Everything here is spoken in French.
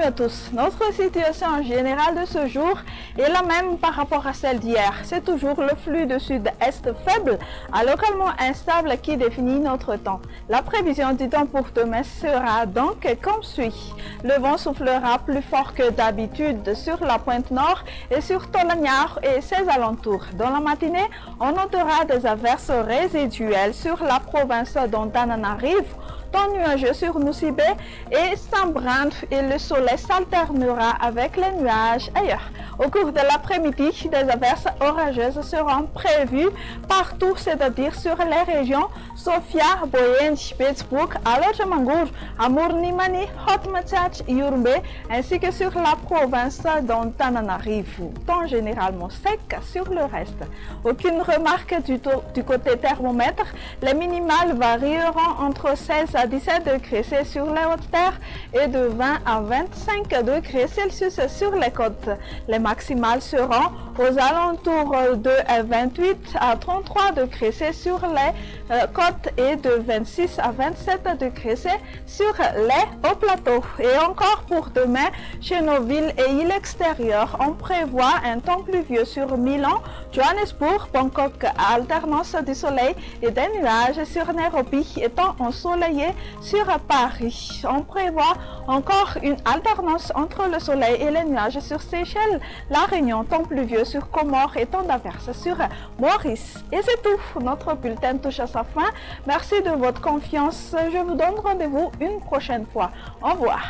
à tous. Notre situation générale de ce jour est la même par rapport à celle d'hier. C'est toujours le flux de sud-est faible à localement instable qui définit notre temps. La prévision du temps pour demain sera donc comme suit. Le vent soufflera plus fort que d'habitude sur la pointe nord et sur Tolagnaro et ses alentours. Dans la matinée, on notera des averses résiduelles sur la province d'Antananarivo, temps nuageux sur Nosibé et Sambrand, et le soleil s'alternera avec les nuages ailleurs. Au cours de l'après-midi, des averses orageuses seront prévues partout, c'est-à-dire sur les régions Sofia, Boyen, Pittsburgh, Alojamangour, Amour-Nimani, Hotmatach, Yurumbe, ainsi que sur la province d'Antananarivo. Temps généralement sec sur le reste. Aucune remarque du côté thermomètre. Les minimales varieront entre 16 à 17 degrés Celsius sur les hautes terres et de 20 à 25 degrés Celsius sur les côtes. Les maximales seront aux alentours de 28 à 33 degrés Celsius sur les côtes et de 26 à 27 degrés Celsius sur les hauts plateaux. Et encore pour demain, chez nos villes et îles extérieures, on prévoit un temps pluvieux sur Milan, Johannesburg, Bangkok, alternance du soleil et des nuages sur Nairobi et temps ensoleillé sur Paris. On prévoit encore une alternance entre le soleil et les nuages sur Seychelles, La Réunion, temps pluvieux sur Comores et temps d'averses sur Maurice. Et c'est tout, notre bulletin touche à sa fin. Merci de votre confiance. Je vous donne rendez-vous une prochaine fois. Au revoir.